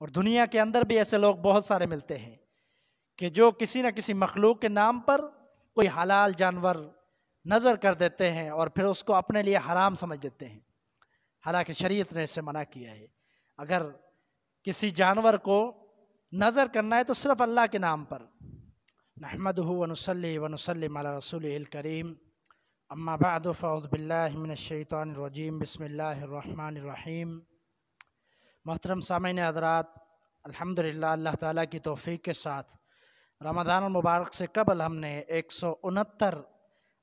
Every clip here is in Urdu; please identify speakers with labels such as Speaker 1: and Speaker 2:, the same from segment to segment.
Speaker 1: اور دنیا کے اندر بھی ایسے لوگ بہت سارے ملتے ہیں کہ جو کسی نہ کسی مخلوق کے نام پر کوئی حلال جانور نظر کر دیتے ہیں اور پھر اس کو اپنے لیے حرام سمجھ دیتے ہیں، حالانکہ شریعت نے اسے منع کیا ہے۔ اگر کسی جانور کو نظر کرنا ہے تو صرف اللہ کے نام پر۔ نحمدہ ونصلی ونسلم علی رسولہ الکریم، اما بعد فاعوذ باللہ من الشیطان الرجیم، بسم اللہ الرحمن الرحیم۔ محترم سامعین حضرات، الحمدللہ اللہ تعالیٰ کی توفیق کے ساتھ رمضان المبارک سے قبل ہم نے 169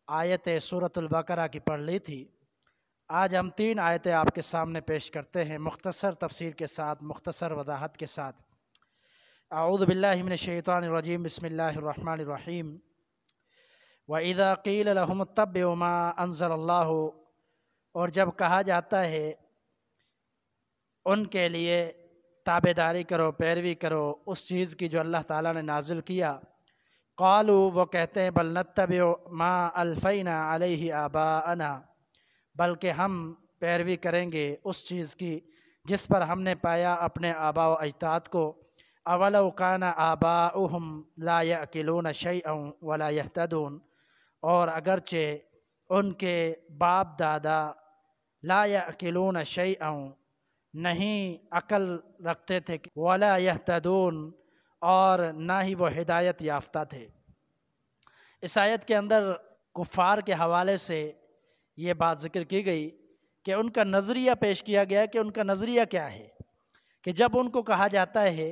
Speaker 1: آیتیں سورۃ البقرہ کی پڑھ لی تھی۔ آج ہم 3 آیتیں آپ کے سامنے پیش کرتے ہیں، مختصر تفسیر کے ساتھ، مختصر وضاحت کے ساتھ۔ اعوذ باللہ من الشیطان الرجیم، بسم اللہ الرحمن الرحیم۔ وَإِذَا قِيلَ لَهُمُ اتَّبِعُوا مَا أَنزَلَ اللَّهُ، اور جب کہا جاتا ہے ان کے لیے تابعداری کرو، پیروی کرو اس چیز کی جو اللہ تعالیٰ نے نازل کیا، قالوا، وہ کہتے ہیں، بل نتبع ما الفینا علیہ آباءنا، بلکہ ہم پیروی کریں گے اس چیز کی جس پر ہم نے پایا اپنے آباء و اجداد کو۔ اولو کان آباؤہم لا یأکلون شیئا ولا یہتدون، اور اگرچہ ان کے باپ دادا لا یأکلون شیئا، نہیں عقل رکھتے تھے، ولا یہتدون، اور نہ ہی وہ ہدایت یافتہ تھے۔ اس آیت کے اندر کفار کے حوالے سے یہ بات ذکر کی گئی کہ ان کا نظریہ پیش کیا گیا کہ ان کا نظریہ کیا ہے، کہ جب ان کو کہا جاتا ہے،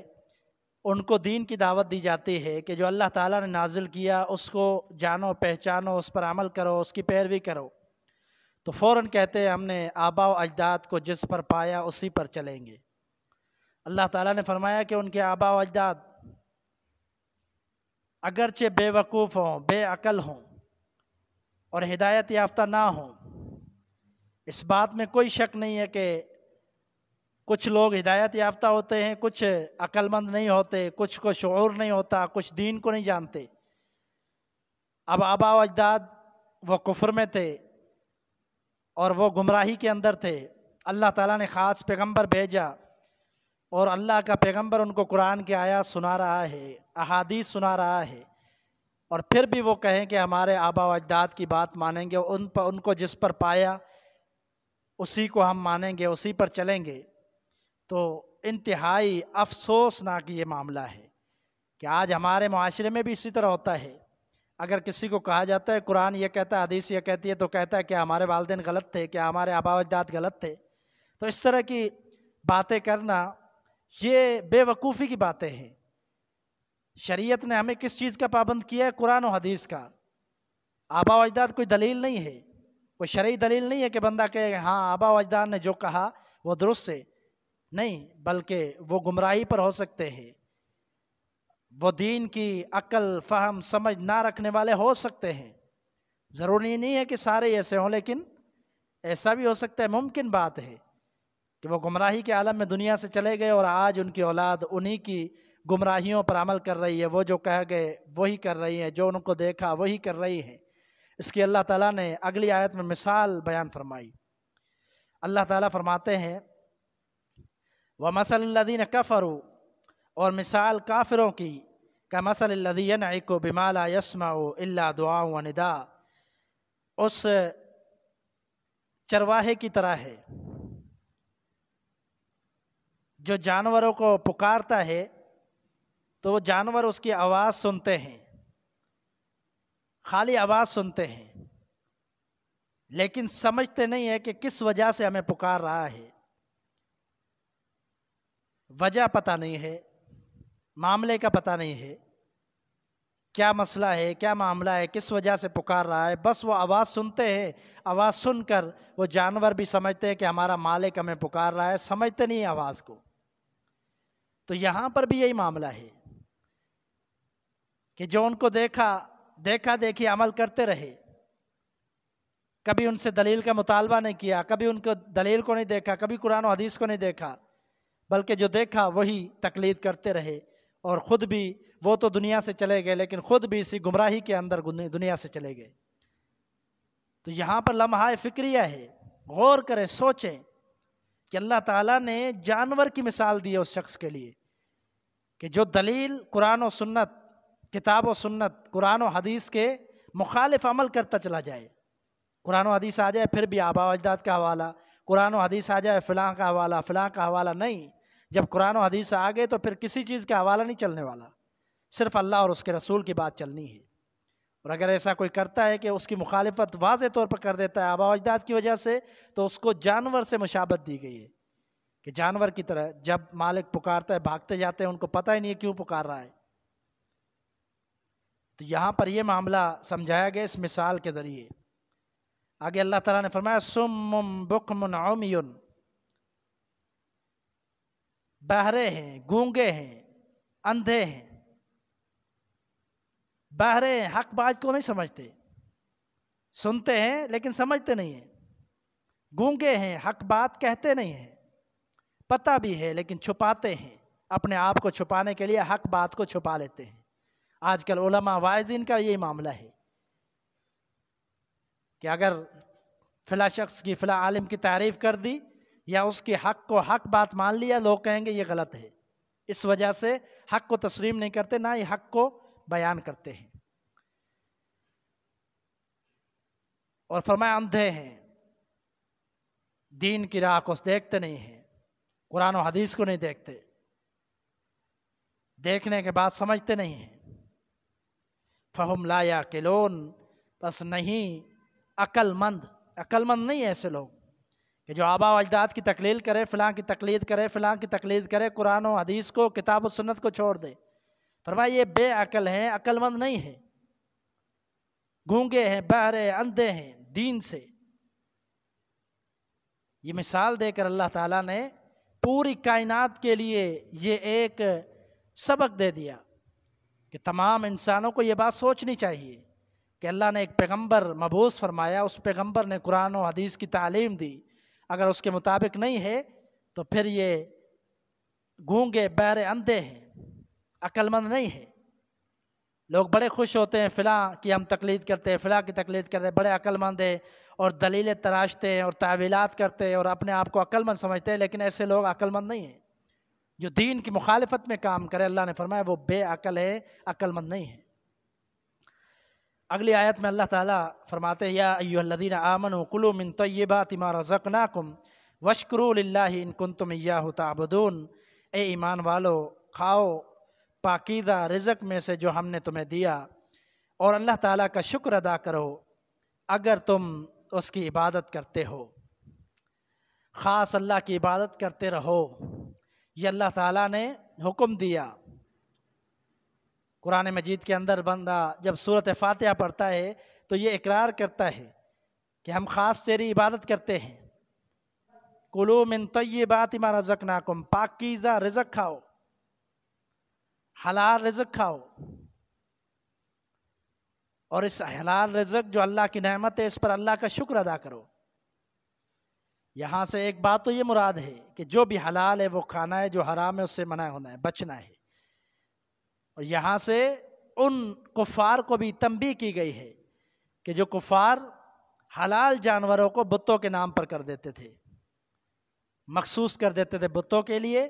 Speaker 1: ان کو دین کی دعوت دی جاتی ہے کہ جو اللہ تعالیٰ نے نازل کیا اس کو جانو، پہچانو، اس پر عمل کرو، اس کی پیروی کرو، تو فوراً کہتے ہیں ہم نے آباء و اجداد کو جس پر پایا اسی پر چلیں گے۔ اللہ تعالیٰ نے فرمایا کہ ان کے آباء و اجداد اگرچہ بے وقوف ہوں، بے عقل ہوں اور ہدایت یافتہ نہ ہوں، اس بات میں کوئی شک نہیں ہے کہ کچھ لوگ ہدایت یافتہ ہوتے ہیں، کچھ عقل مند نہیں ہوتے، کچھ کو شعور نہیں ہوتا، کچھ دین کو نہیں جانتے۔ اب آباء و اجداد وہ کفر میں تھے اور وہ گمراہی کے اندر تھے، اللہ تعالیٰ نے خاص پیغمبر بھیجا اور اللہ کا پیغمبر ان کو قرآن کی آیات سنا رہا ہے، احادیث سنا رہا ہے، اور پھر بھی وہ کہیں کہ ہمارے آباء و اجداد کی بات مانیں گے، ان کو جس پر پایا اسی کو ہم مانیں گے، اسی پر چلیں گے۔ تو انتہائی افسوسناک یہ معاملہ ہے کہ آج ہمارے معاشرے میں بھی اسی طرح ہوتا ہے۔ اگر کسی کو کہا جاتا ہے قرآن یہ کہتا ہے، حدیث یہ کہتی ہے، تو کہتا ہے کہ ہمارے والدین غلط تھے، کہ ہمارے آباء و اجداد غلط تھے۔ تو اس طرح کی باتیں کرنا یہ بے وقوفی کی باتیں ہیں۔ شریعت نے ہمیں کس چیز کا پابند کیا ہے؟ قرآن و حدیث کا۔ آباء و اجداد کوئی دلیل نہیں ہے، کوئی شرعی دلیل نہیں ہے کہ بندہ کہے ہاں آباء و اجداد نے جو کہا وہ درست ہے، نہیں، بلکہ وہ گمراہی پر ہو سکتے ہیں، وہ دین کی عقل، فہم، سمجھ نہ رکھنے والے ہو سکتے ہیں۔ ضروری نہیں ہے کہ سارے ایسے ہوں، لیکن ایسا بھی ہو سکتا ہے، ممکن بات ہے کہ وہ گمراہی کے عالم میں دنیا سے چلے گئے اور آج ان کی اولاد انہی کی گمراہیوں پر عمل کر رہی ہے، وہ جو کہہ گئے وہی کر رہی ہے، جو ان کو دیکھا وہی کر رہی ہے۔ اس کی اللہ تعالیٰ نے اگلی آیت میں مثال بیان فرمائی۔ اللہ تعالیٰ فرماتے ہیں وَمَثَلُ الَّذِينَ كَفَرُوا، اور مثال کافروں کی، كَمَثَلِ الَّذِي يَنْعِقُ بِمَا لَا يَسْمَعُ إِلَّا دُعَاءً وَنِدَاءً، اس چرواہے کی طرح ہے جو جانوروں کو پکارتا ہے تو وہ جانور اس کی آواز سنتے ہیں، خالی آواز سنتے ہیں، لیکن سمجھتے نہیں ہے کہ کس وجہ سے ہمیں پکار رہا ہے، وجہ پتہ نہیں ہے، معاملے کا پتہ نہیں ہے، کیا مسئلہ ہے، کیا معاملہ ہے، کس وجہ سے پکار رہا ہے، بس وہ آواز سنتے ہیں۔ آواز سن کر وہ جانور بھی سمجھتے ہیں کہ ہمارا مالک ہمیں پکار رہا ہے، سمجھتے نہیں آواز کو۔ تو یہاں پر بھی یہی معاملہ ہے کہ جو ان کو دیکھا دیکھی عمل کرتے رہے، کبھی ان سے دلیل کا مطالبہ نہیں کیا، کبھی ان کو دلیل کو نہیں دیکھا، کبھی قرآن و حدیث کو نہیں دیکھا، بلکہ جو دیکھا وہی تقلید کرتے رہے، اور خود بھی وہ تو دنیا سے چلے گئے لیکن خود بھی اسی گمراہی کے اندر دنیا سے چلے گئے۔ تو یہاں پر لمحہ فکریہ ہے، غور کریں، سوچیں کہ اللہ تعالیٰ نے جانور کی مثال دی ہے اس شخص کے لیے کہ جو دلیل قرآن و سنت، کتاب و سنت، قرآن و حدیث کے مخالف عمل کرتا چلا جائے. قرآن و حدیث آ جائے پھر بھی آباء و اجداد کا حوالہ، قرآن و حدیث آ جائے فلاں کا حوالہ، فلاں کا حوالہ نہیں. جب قرآن و حدیث آ گئے تو پھر کسی چیز کا حوالہ نہیں چلنے والا، صرف اللہ اور اس کے رسول کی بات چلنی ہے. اور اگر ایسا کوئی کرتا ہے کہ اس کی مخالفت واضح طور پر کر دیتا ہے آباء و اجداد کی وجہ سے، تو اس کو جانور سے مشابہت دی گئی ہے کہ جانور کی طرح جب مالک پکارتا ہے بھاگتے جاتے ہیں، ان کو پتہ ہی نہیں ہے کیوں پکار رہا ہے. تو یہاں پر یہ معاملہ سمجھایا گیا اس مثال کے ذریعے. آگے اللہ تعالیٰ نے فرمایا سم بکم عمی، بہرے ہیں، گونگے ہیں، اندھے ہیں. بہرے ہیں، حق بات کو نہیں سمجھتے، سنتے ہیں لیکن سمجھتے نہیں ہیں. گونگے ہیں، حق بات کہتے نہیں ہیں، پتہ بھی ہے لیکن چھپاتے ہیں، اپنے آپ کو چھپانے کے لیے حق بات کو چھپا لیتے ہیں. آج کل علماء واعظین کا یہی معاملہ ہے کہ اگر فلاں شخص کی، فلاں عالم کی تعریف کر دی یا اس کے حق کو حق بات مان لیا، لوگ کہیں گے یہ غلط ہے. اس وجہ سے حق کو تسلیم نہیں کرتے، نہ ہی حق کو بیان کرتے ہیں. اور فرمایا اندھے ہیں، دین کی راہ کو دیکھتے نہیں ہیں، قرآن و حدیث کو نہیں دیکھتے، دیکھنے کے بعد سمجھتے نہیں ہیں. فہم لا یعقلون، بس نہیں عقل مند نہیں ہے ایسے لوگ کہ جو آباء و اجداد کی تقلید کرے، فلاں کی تقلید کرے، فلاں کی تقلید کرے، قرآن و حدیث کو، کتاب و سنت کو چھوڑ دے. فرمایا یہ بے عقل ہیں، عقل مند نہیں ہے، گونگے ہیں، بہرے، اندھے ہیں دین سے. یہ مثال دے کر اللہ تعالیٰ نے پوری کائنات کے لیے یہ ایک سبق دے دیا کہ تمام انسانوں کو یہ بات سوچنی چاہیے کہ اللہ نے ایک پیغمبر مبعوث فرمایا، اس پیغمبر نے قرآن و حدیث کی تعلیم دی، اگر اس کے مطابق نہیں ہے تو پھر یہ گونگے، بہرے، اندھے ہیں، عقل مند نہیں ہے. لوگ بڑے خوش ہوتے ہیں فلاں کی ہم تقلید کرتے ہیں، فلاں کی تقلید کرتے ہیں، بڑے عقل مند ہیں، اور دلیلیں تراشتے ہیں اور تعویلات کرتے ہیں اور اپنے آپ کو عقل مند سمجھتے ہیں. لیکن ایسے لوگ عقل مند نہیں ہیں. جو دین کی مخالفت میں کام کرے، اللہ نے فرمایا وہ بے عقل ہے، عقل مند نہیں ہے. اگلی آیت میں اللہ تعالیٰ فرماتے ہیں یا ایھا الذین آمنوا کلوا من طیبات ما رزقناکم واشکروا للہ ان کنتم ایاہ تعبدون. اے ایمان والو، کھاؤ پاکیزہ رزق میں سے جو ہم نے تمہیں دیا، اور اللہ تعالیٰ کا شکر ادا کرو اگر تم اس کی عبادت کرتے ہو. خاص اللہ کی عبادت کرتے رہو، یہ اللہ تعالیٰ نے حکم دیا. قرآن مجید کے اندر بندہ جب سورۃ فاتحہ پڑھتا ہے تو یہ اقرار کرتا ہے کہ ہم خاص تیری عبادت کرتے ہیں. کلوا من طیبات ما رزقناکم، پاکیزہ رزق کھاؤ، حلال رزق کھاؤ، اور اس حلال رزق جو اللہ کی نعمت ہے اس پر اللہ کا شکر ادا کرو. یہاں سے ایک بات تو یہ مراد ہے کہ جو بھی حلال ہے وہ کھانا ہے، جو حرام ہے اس سے منع ہونا ہے، بچنا ہے. اور یہاں سے ان کفار کو بھی تنبیہ کی گئی ہے کہ جو کفار حلال جانوروں کو بتوں کے نام پر کر دیتے تھے، مخصوص کر دیتے تھے بتوں کے لیے،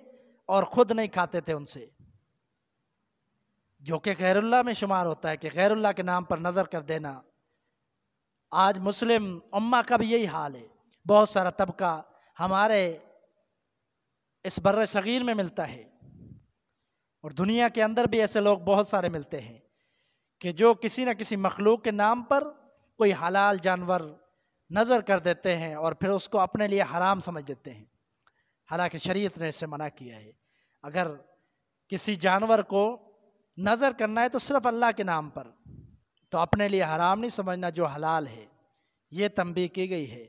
Speaker 1: اور خود نہیں کھاتے تھے ان سے، جو کہ غیر اللہ میں شمار ہوتا ہے کہ غیر اللہ کے نام پر نظر کر دینا. آج مسلم امہ کا بھی یہی حال ہے. بہت سارا طبقہ ہمارے اس بر صغیر میں ملتا ہے، اور دنیا کے اندر بھی ایسے لوگ بہت سارے ملتے ہیں کہ جو کسی نہ کسی مخلوق کے نام پر کوئی حلال جانور نظر کر دیتے ہیں اور پھر اس کو اپنے لیے حرام سمجھ دیتے ہیں، حالانکہ شریعت نے اسے منع کیا ہے. اگر کسی جانور کو نظر کرنا ہے تو صرف اللہ کے نام پر، تو اپنے لیے حرام نہیں سمجھنا جو حلال ہے. یہ تنبیہ کی گئی ہے.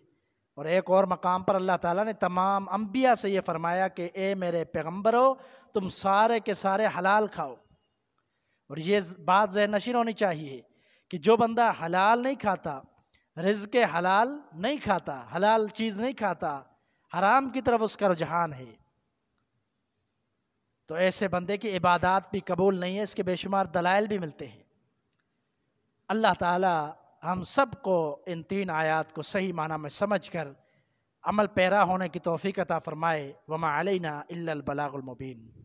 Speaker 1: اور ایک اور مقام پر اللہ تعالیٰ نے تمام انبیاء سے یہ فرمایا کہ اے میرے پیغمبرو، تم سارے کے سارے حلال کھاؤ. اور یہ بات ذہن نشین ہونی چاہیے کہ جو بندہ حلال نہیں کھاتا، رزق حلال نہیں کھاتا، حلال چیز نہیں کھاتا، حرام کی طرف اس کا رجحان ہے، تو ایسے بندے کی عبادات بھی قبول نہیں ہے. اس کے بے شمار دلائل بھی ملتے ہیں. اللہ تعالیٰ ہم سب کو ان 3 آیات کو صحیح معنی میں سمجھ کر عمل پیرا ہونے کی توفیق عطا فرمائے۔ وما علینا الا البلاغ المبین۔